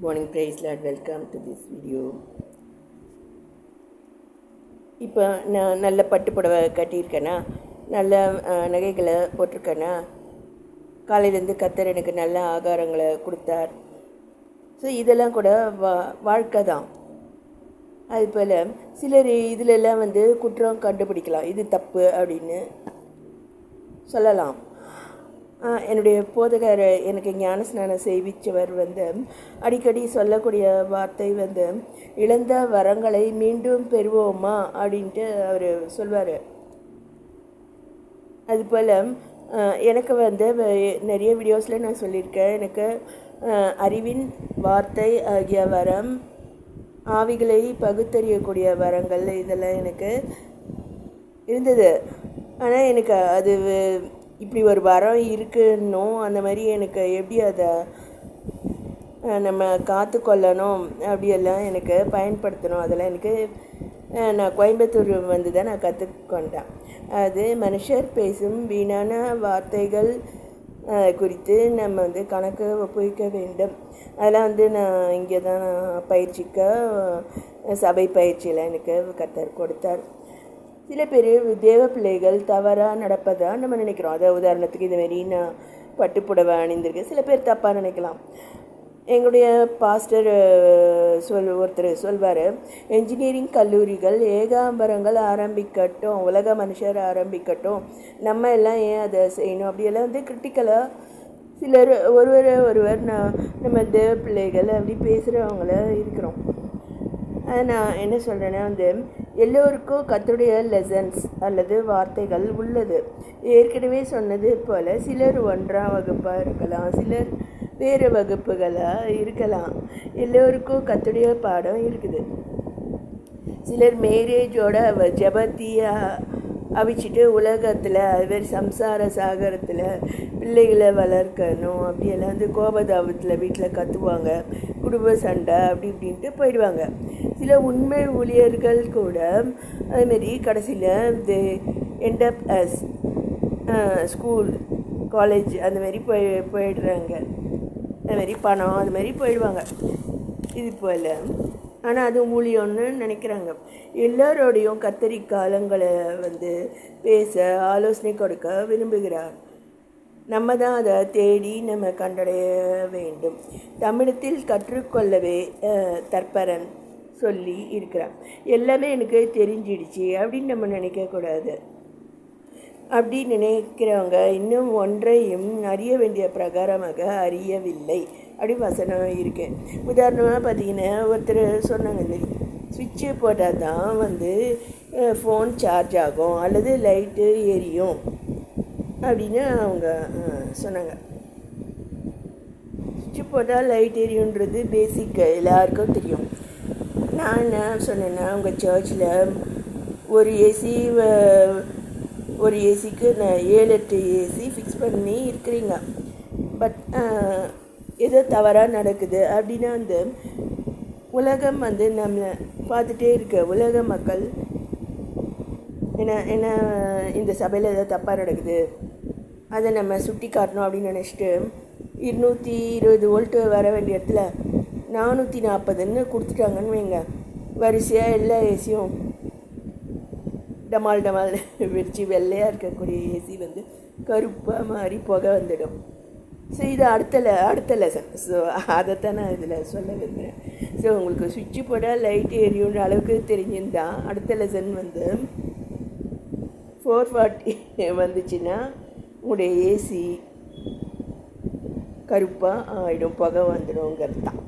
Good morning, praise Lord. Welcome to this video. இப்போ நான் நல்ல பட்டு புடவை கட்டியிருக்கேன்னா, நல்ல நகைகளை போட்டிருக்கேன்னா, காலையிலேருந்து கர்த்தர் எனக்கு நல்ல ஆகாரங்களை கொடுத்தார். ஸோ இதெல்லாம் கூட வாழ்க்கை தான். அதுபோல் சிலர் இதிலெல்லாம் குற்றம் கண்டுபிடிக்கலாம், இது தப்பு அப்படின்னு சொல்லலாம். என்னுடைய போதகர் எனக்கு ஞானஸ்நானம் செய்விச்சவர் அடிக்கடி சொல்லக்கூடிய வார்த்தை இழந்த வரங்களை மீண்டும் பெறுவோமா அப்படின்ட்டு அவர் சொல்வார். அதுபோல் எனக்கு நிறைய வீடியோஸில் நான் சொல்லியிருக்கேன், எனக்கு அறிவின் வார்த்தை ஆகிய வரம், ஆவிகளை பகுத்தறியக்கூடிய வரங்கள், இதெல்லாம் எனக்கு இருந்தது. ஆனால் எனக்கு அது இப்படி ஒரு வரம் இருக்குன்னும் அந்த மாதிரி எனக்கு எப்படி அதை நம்ம காத்துக்கொள்ளணும் அப்படியெல்லாம் எனக்கு பயன்படுத்தணும், அதெல்லாம் எனக்கு நான் கோயம்புத்தூர் தான் நான் கற்றுக்கொண்டேன். அது மனுஷர் பேசும் வீணான வார்த்தைகள் குறித்து நம்ம கணக்கு ஒப்புவிக்க வேண்டும். அதெல்லாம் நான் இங்கே தான் பயிற்சிக்க சபை பயிற்சியில் எனக்கு கர்த்தர் கொடுத்தார். சில பேர் தேவ பிள்ளைகள் தவறாக நடப்பதாக நம்ம நினைக்கிறோம். அதை உதாரணத்துக்கு இதுமாரி நான் பட்டுப்புடவை அணிந்திருக்கேன், சில பேர் தப்பாக நினைக்கலாம். எங்களுடைய பாஸ்டர் ஒருத்தர் சொல்வார், என்ஜினியரிங் கல்லூரிகள் ஏகாம்பரங்கள் ஆரம்பிக்கட்டும், உலக மனுஷர் ஆரம்பிக்கட்டும், நம்ம எல்லாம் ஏன் அதை செய்யணும் அப்படியெல்லாம் கிரிட்டிக்கலாக சிலர் ஒருவர் நம்ம தேவ பிள்ளைகள் அப்படி பேசுகிறவங்கள இருக்கிறோம். நான் என்ன சொல்கிறேன்னா எல்லோருக்கும் கர்த்தருடைய லெசன்ஸ் அல்லது வார்த்தைகள் உள்ளது. ஏற்கனவே சொன்னது போல் சிலர் 1ஆம் வகுப்பாக இருக்கலாம், சிலர் வேறு வகுப்புகளாக இருக்கலாம். எல்லோருக்கும் கர்த்தருடைய பாடம் இருக்குது. சிலர் மேரேஜோட ஜபத்தியாக அவிச்சிட்டு உலகத்தில் அதுமாரி சம்சார சாகரத்தில் பிள்ளைகளை வளர்க்கணும் அப்படியெல்லாம் கோபதாபத்தில் வீட்டில் கற்றுவாங்க, குடும்ப சண்டை அப்படி இப்படின்ட்டு போயிடுவாங்க. சில உண்மை ஊழியர்கள் கூட அதுமாரி கடைசியில் end up as school college அந்தமாரி போயிடுறாங்க. அதுமாரி பணம் அதுமாரி போயிடுவாங்க. இது போல் ஆனால் அது ஊழியம்னு நினைக்கிறாங்க. எல்லோரோடையும் கத்தரிக்காலங்களை பேச ஆலோசனை கொடுக்க விரும்புகிறார். நம்ம தான் அதை தேடி நம்ம கண்டடைய வேண்டும். தமிழத்தில் கற்றுக்கொள்ளவே தற்பரன் சொல்லி இருக்கிறார். எல்லாமே எனக்கு தெரிஞ்சிடுச்சு அப்படின்னு நம்ம நினைக்கக்கூடாது. அப்படி நினைக்கிறவங்க இன்னும் ஒன்றையும் அறிய வேண்டிய பிரகாரமாக அறியவில்லை அப்படி வசனம் இருக்கேன். உதாரணமாக பார்த்தீங்கன்னா ஒருத்தர் சொன்னாங்க, சுவிட்சு போட்டால் தான் ஃபோன் சார்ஜ் ஆகும் அல்லது லைட்டு எரியும் அப்படின்னு அவங்க சொன்னாங்க. சுவிட்சு போட்டால் லைட் எரியுன்றது பேசிக் எல்லாருக்கும் தெரியும். நான் என்ன சொன்னேன்னா, உங்கள் சர்ச்சில் ஒரு ஏசிக்கு நான் 7-8 ஏசி ஃபிக்ஸ் பண்ணி இருக்கிறீங்க. பட் ஏதோ தவறாக நடக்குது அப்படின்னா உலகம் நம்மளை பார்த்துட்டே இருக்க உலக மக்கள் என்ன இந்த சபையில் ஏதோ தப்பாக நடக்குது, அதை நம்ம சுட்டி காட்டணும் அப்படின்னு நினச்சிட்டு 220 வோல்ட்டு வர வேண்டிய இடத்துல 440ன்னு கொடுத்துட்டாங்கன்னு வைங்க, வரிசையாக எல்லா ஏசியும் டமால் வெடிச்சு வெள்ளையாக இருக்கக்கூடிய ஏசி கருப்பாக மாறி புகை வந்துடும். ஸோ இது அடுத்த லெசன். ஸோ அதைத்தான் நான் இதில் சொல்ல விரும்புகிறேன். ஸோ உங்களுக்கு சுவிட்சு போட்டால் லைட் எரியுன்ற அளவுக்கு தெரிஞ்சிருந்தால் அடுத்த லெசன் 440 வந்துச்சுன்னா உங்களுடைய ஏசி கருப்பாக ஆகிடும், புகை வந்துடுங்கிறது தான்.